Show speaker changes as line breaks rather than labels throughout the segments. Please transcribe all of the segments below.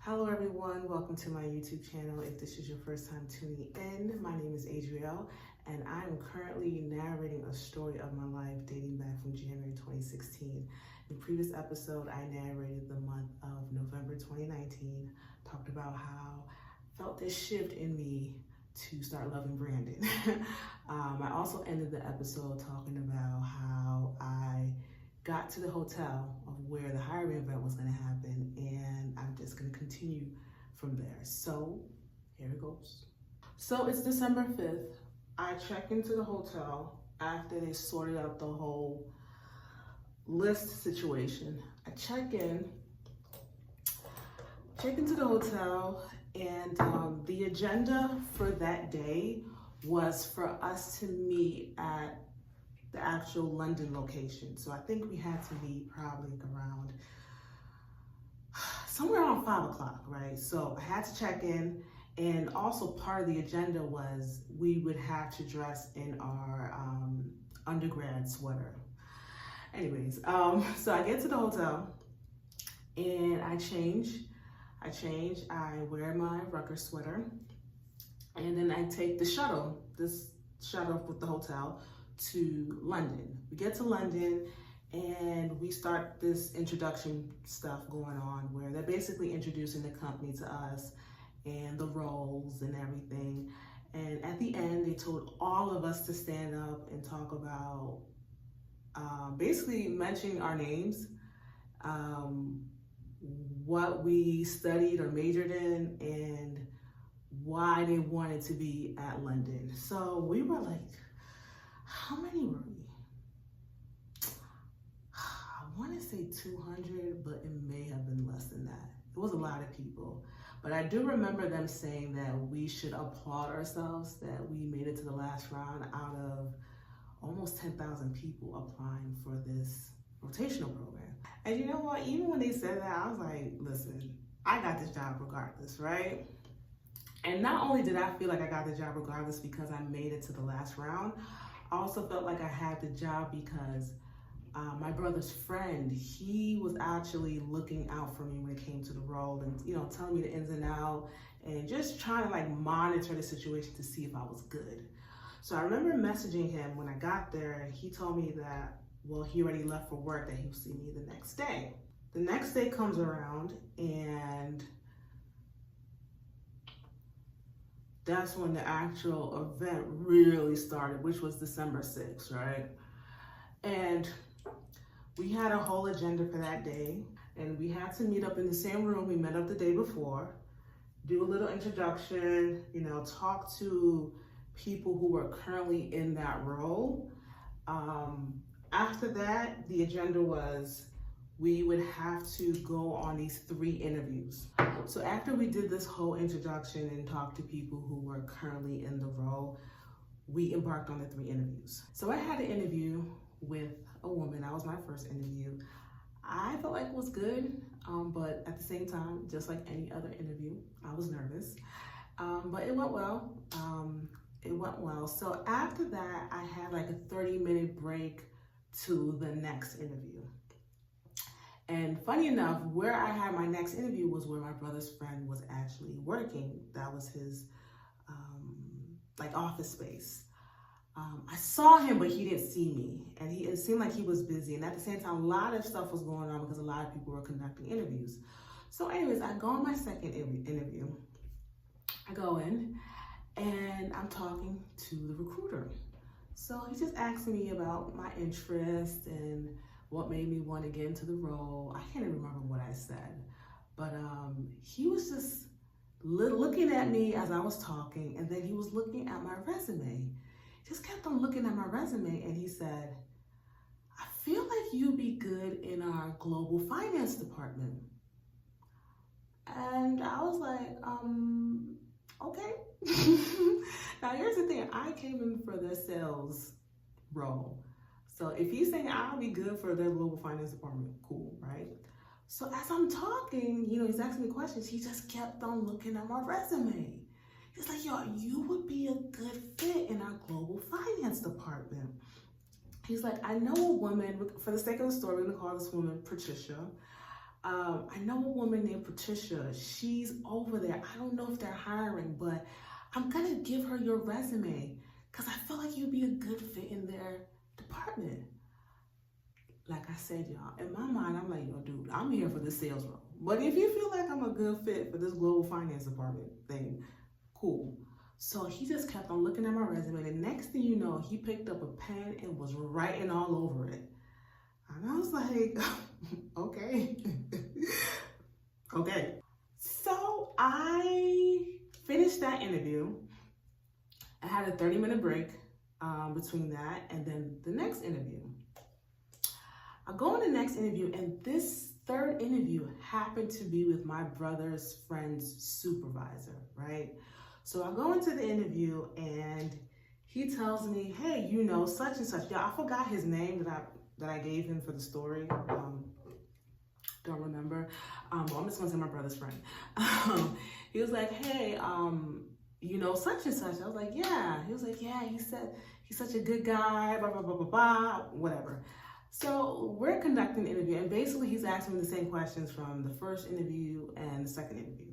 Hello everyone, welcome to my YouTube channel. If this is your first time tuning in, my name is Adrielle and I'm currently narrating a story of my life dating back from January 2016. In the previous episode, I narrated the month of November 2019, talked about how I felt this shift in me to start loving Brandon. I also ended the episode talking about how I got to the hotel of where the hiring event was going to happen, and I'm just going to continue from there. So here it goes. So it's December 5th. I check into the hotel after they sorted out the whole list situation. I check into the hotel, and the agenda for that day was for us to meet at the actual London location. So I think we had to meet probably around somewhere around 5 o'clock, right? So I had to check in, and also part of the agenda was we would have to dress in our undergrad sweater. Anyways, so I get to the hotel and I change, I wear my Rutgers sweater, and then I take this shuttle with the hotel to London. We get to London and we start this introduction stuff going on where they're basically introducing the company to us and the roles and everything. And at the end, they told all of us to stand up and talk about basically mentioning our names, what we studied or majored in, and why they wanted to be at London. So we were like, how many were we? I want to say 200, but it may have been less than that. It was a lot of people. But I do remember them saying that we should applaud ourselves that we made it to the last round out of almost 10,000 people applying for this rotational program. And you know what? Even when they said that, I was like, listen, I got this job regardless, right? And not only did I feel like I got the job regardless because I made it to the last round, I also felt like I had the job because my brother's friend, he was actually looking out for me when it came to the role and, you know, telling me the ins and outs and just trying to like monitor the situation to see if I was good. So I remember messaging him when I got there, and he told me that, well, he already left for work, that he would see me the next day. The next day comes around, and that's when the actual event really started, which was December 6th, right? And we had a whole agenda for that day, and we had to meet up in the same room we met up the day before, do a little introduction, you know, talk to people who were currently in that role. After that, the agenda was we would have to go on these 3 interviews. So after we did this whole introduction and talked to people who were currently in the role, we embarked on the 3 interviews. So I had an interview with a woman. That was my first interview. I felt like it was good, but at the same time, just like any other interview, I was nervous. But it went well. So after that, I had like a 30-minute break to the next interview. And funny enough, where I had my next interview was where my brother's friend was actually working. That was his like office space. I saw him, but he didn't see me. And it seemed like he was busy. And at the same time, a lot of stuff was going on because a lot of people were conducting interviews. So anyways, I go on my second interview. I go in and I'm talking to the recruiter. So he just asked me about my interest and what made me want to get into the role. I can't even remember what I said, but he was just looking at me as I was talking, and then he was looking at my resume. He just kept on looking at my resume, and he said, I feel like you'd be good in our global finance department. And I was like, okay. Now here's the thing, I came in for the sales role. So if he's saying I'll be good for their global finance department, cool, right? So as I'm talking, you know, he's asking me questions, he just kept on looking at my resume. He's like, yo, you would be a good fit in our global finance department. He's like, I know a woman, for the sake of the story, we're gonna call this woman Patricia. I know a woman named Patricia. She's over there. I don't know if they're hiring, but I'm gonna give her your resume because I feel like you'd be a good fit in their department. Like I said, y'all, in my mind, I'm like, yo, dude, I'm here for the sales role. But if you feel like I'm a good fit for this global finance department thing, cool. So he just kept on looking at my resume. And the next thing you know, he picked up a pen and was writing all over it. And I was like, okay. Okay. So I finished that interview. I had a 30-minute break between that and then the next interview. I go on the next interview, and this third interview happened to be with my brother's friend's supervisor, right? So I go into the interview, and he tells me, hey, you know, such and such. Yeah, I forgot his name that I gave him for the story. Don't remember. But I'm just gonna say my brother's friend. He was like, hey, you know, such and such. I was like, yeah. He was like, yeah, he said he's such a good guy, blah, blah, blah, blah, blah, whatever. So we're conducting the interview, and basically he's asking me the same questions from the first interview and the second interview.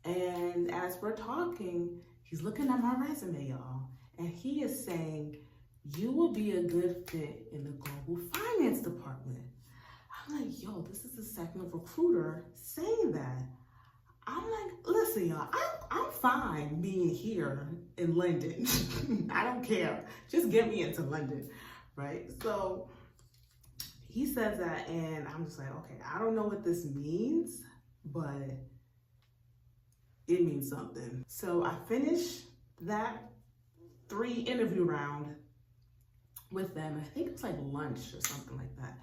And as we're talking, he's looking at my resume, y'all, and he is saying, you will be a good fit in the global finance department. I'm like, yo, this is the second recruiter saying that. I'm like, listen, y'all, I'm fine being here in London. I don't care. Just get me into London, right? So he says that, and I'm just like, okay, I don't know what this means, but it means something. So I finished that 3-interview round with them. I think it was like lunch or something like that.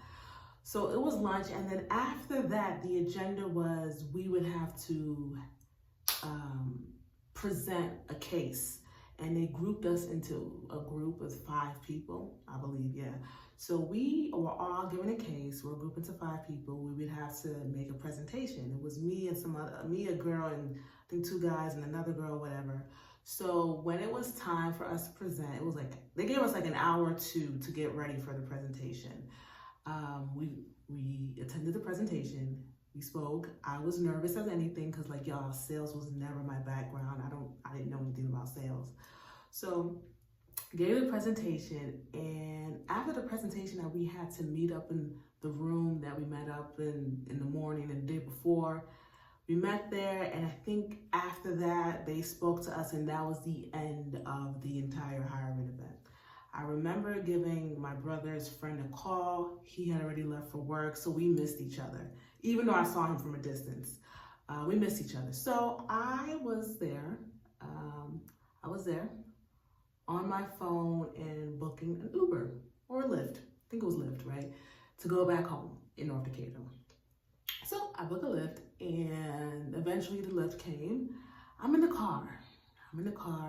So it was lunch, and then after that, the agenda was we would have to present a case, and they grouped us into a group of 5 people, I believe, yeah. So we were all given a case. We're grouped into 5 people. We would have to make a presentation. It was me and me, a girl, and I think 2 guys and another girl, whatever. So when it was time for us to present, it was like, they gave us like an hour or 2 to get ready for the presentation. We attended the presentation. We spoke. I was nervous as anything because, like, y'all, sales was never my background. I didn't know anything about sales. So gave the presentation, and after the presentation, that we had to meet up in the room that we met up in the morning and the day before. We met there, and I think after that, they spoke to us, and that was the end of the entire hiring event. I remember giving my brother's friend a call. He had already left for work, so we missed each other. Even though I saw him from a distance, we missed each other. So I was there on my phone and booking an Uber or a Lyft. I think it was Lyft, right? To go back home in North Decatur. So I booked a Lyft, and eventually the Lyft came. I'm in the car.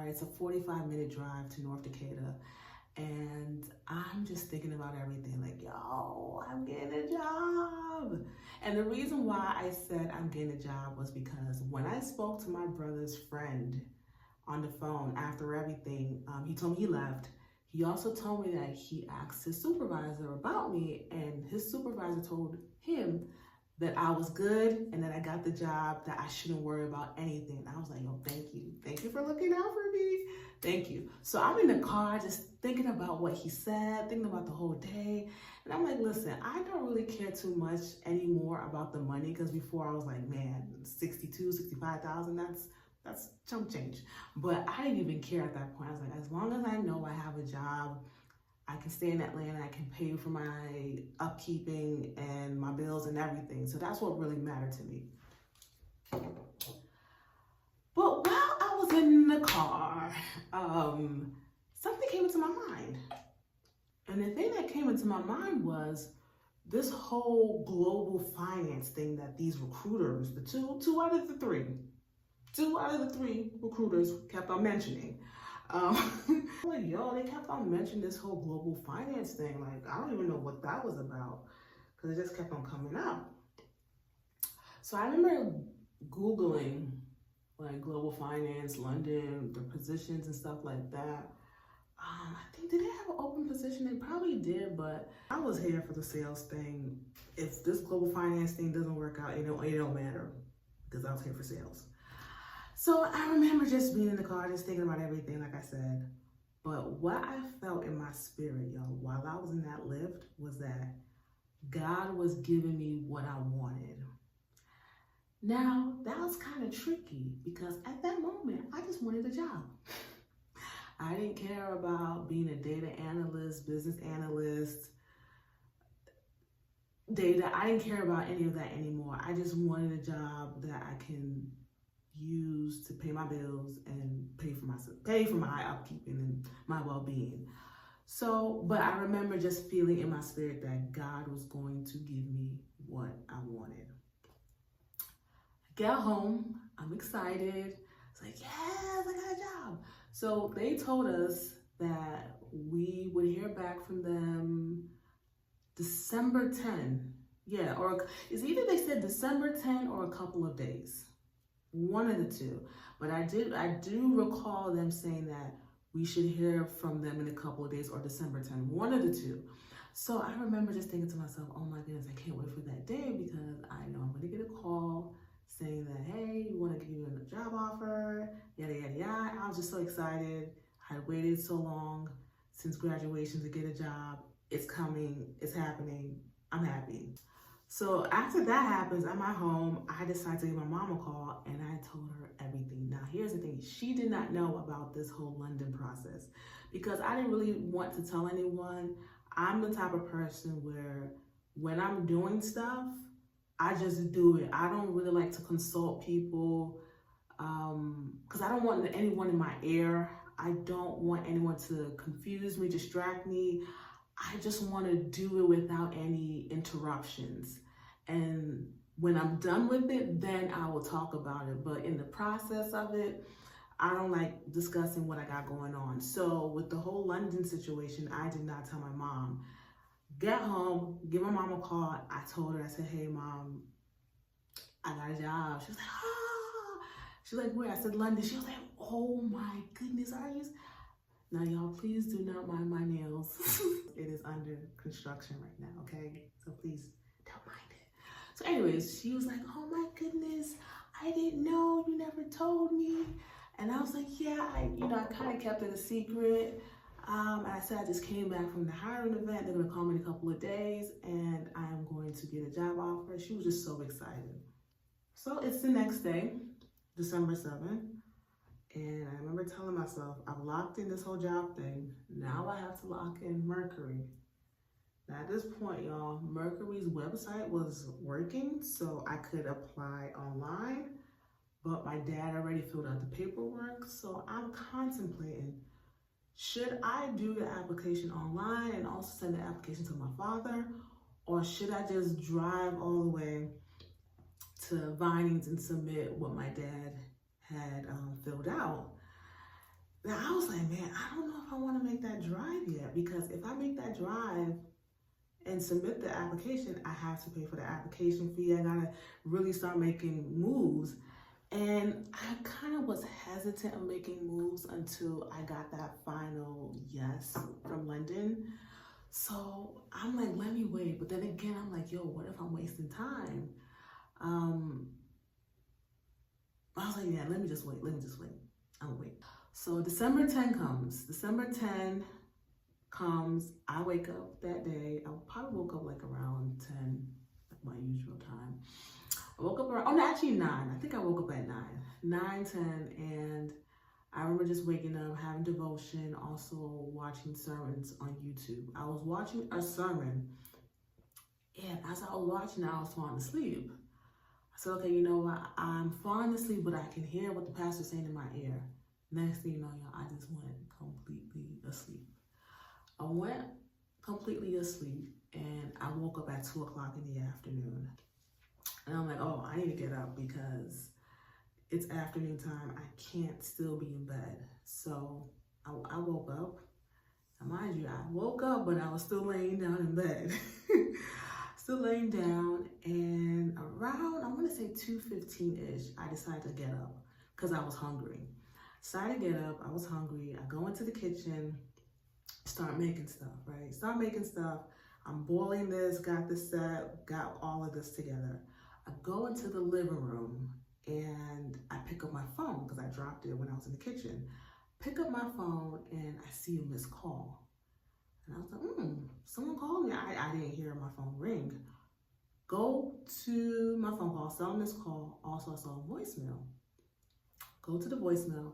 It's a 45-minute drive to North Decatur. And I'm just thinking about everything, like, yo, I'm getting a job. And the reason why I said I'm getting a job was because when I spoke to my brother's friend on the phone after everything, he told me he left. He also told me that he asked his supervisor about me, and his supervisor told him that I was good and that I got the job, that I shouldn't worry about anything. I was like, yo, thank you. Thank you for looking out for me. Thank you. So I'm in the car just thinking about what he said, thinking about the whole day. And I'm like, listen, I don't really care too much anymore about the money, because before I was like, man, 62, 65,000, that's chump change. But I didn't even care at that point. I was like, as long as I know I have a job, I can stay in Atlanta, I can pay for my upkeeping and my bills and everything. So that's what really mattered to me. But while I was in the car, something came into my mind. And the thing that came into my mind was this whole global finance thing that these recruiters, the two out of the three recruiters kept on mentioning. Like, yo, they kept on mentioning this whole global finance thing. Like, I don't even know what that was about, because it just kept on coming up. So I remember Googling like global finance, London, the positions and stuff like that. I think, did they have an open position? They probably did, but I was here for the sales thing. If this global finance thing doesn't work out, it don't matter, because I was here for sales. So I remember just being in the car, just thinking about everything, like I said. But what I felt in my spirit, y'all, while I was in that lift, was that God was giving me what I wanted. Now, that was kind of tricky, because at that moment, I just wanted a job. I didn't care about being a data analyst, business analyst, data. I didn't care about any of that anymore. I just wanted a job that I can use to pay my bills and pay for my upkeep and my well-being. So, but I remember just feeling in my spirit that God was going to give me what I wanted. I get home, I'm excited. It's like, yes, I got a job. So they told us that we would hear back from them December 10. Yeah, or it's either they said December 10 or a couple of days. One of the two. But I do recall them saying that we should hear from them in a couple of days or December 10, one of the two. So I remember just thinking to myself, oh my goodness, I can't wait for that day, because I know I'm gonna get a call saying that, hey, we want to give you a job offer, yada, yada, yada. I was just so excited. I had waited so long since graduation to get a job. It's coming, it's happening, I'm happy. So after that happens, I'm at home, I decided to give my mom a call, and I told her everything. Now here's the thing, she did not know about this whole London process, because I didn't really want to tell anyone. I'm the type of person where when I'm doing stuff, I just do it. I don't really like to consult people, because I don't want anyone in my ear. I don't want anyone to confuse me, distract me. I just want to do it without any interruptions. And when I'm done with it, then I will talk about it. But in the process of it, I don't like discussing what I got going on. So with the whole London situation, I did not tell my mom. Get home, give my mom a call. I told her, I said, hey mom, I got a job. She was like, ah. She's like, where? I said, London. She was like, oh my goodness, are you? Now y'all, please do not mind my nails. It is under construction right now, okay? So please don't mind it. So anyways, she was like, oh my goodness, I didn't know, you never told me. And I was like, yeah, I kind of kept it a secret. And I said, I just came back from the hiring event. They're gonna call me in a couple of days and I am going to get a job offer. She was just so excited. So it's the next day, December 7th. And I remember telling myself, I've locked in this whole job thing. Now I have to lock in Mercury. Now at this point, y'all, Mercury's website was working, so I could apply online, but my dad already filled out the paperwork. So I'm contemplating, should I do the application online and also send the application to my father, or should I just drive all the way to Vinings and submit what my dad had filled out? Now I was like, man, I don't know if I want to make that drive yet, because if I make that drive and submit the application, I have to pay for the application fee. I gotta really start making moves. And I kind of was hesitant of making moves until I got that final yes from London. So I'm like, let me wait. But then again, I'm like, yo, what if I'm wasting time? I was like, yeah, let me just wait. I'll wait. So December 10 comes. December 10 comes. I wake up that day. I probably woke up like around 10, like my usual time. I woke up around, actually 9. I think I woke up at 9, 10, and I remember just waking up, having devotion, also watching sermons on YouTube. I was watching a sermon, and as I was watching, I was falling asleep. I said, okay, you know what? I'm falling asleep, but I can hear what the pastor's saying in my ear. Next thing you know, y'all, I just went completely asleep. I went completely asleep, and I woke up at 2 o'clock in the afternoon. And I'm like, oh, I need to get up because it's afternoon time. I can't still be in bed. So I woke up. Now, mind you, I woke up, but I was still laying down in bed. Still laying down, and around, I want to say 2:15-ish, I decided to get up because I was hungry. Decided to get up, I was hungry. I go into the kitchen, start making stuff, right? Start making stuff. I'm boiling this, got this set, got all of this together. I go into the living room and I pick up my phone because I dropped it when I was in the kitchen. Pick up my phone and I see a missed call. And I was like, someone called me. I didn't hear my phone ring. Go to my phone call, saw a missed call. Also, I saw a voicemail. Go to the voicemail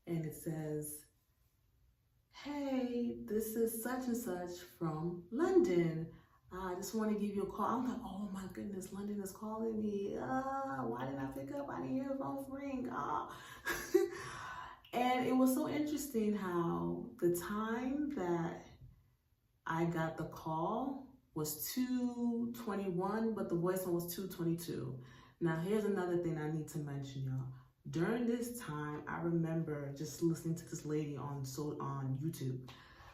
and it says, hey, this is such and such from London. I just want to give you a call. I'm like, oh my goodness, London is calling me. Why didn't I pick up? I didn't hear the phone ring. And it was so interesting how the time that I got the call was 2:21, but the voicemail was 2:22. Now, here's another thing I need to mention, y'all. During this time, I remember just listening to this lady on YouTube. I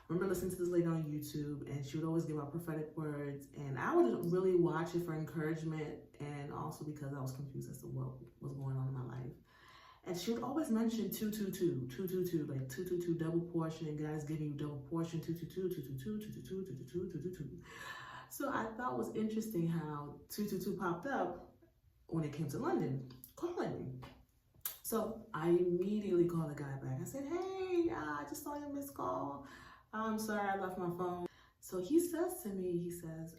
remember listening to this lady on YouTube, and she would always give out prophetic words, and I would really watch it for encouragement, and also because I was confused as to what was going on in my life. And she would always mention 222, 222, like 222 double portion, and God's giving you double portion, 222, 222, 222, 222, 222. So I thought it was interesting how 222 popped up when it came to London, calling me. So I immediately called the guy back. I said, hey, I just saw your missed call. I'm sorry, I left my phone. So he says to me, he says,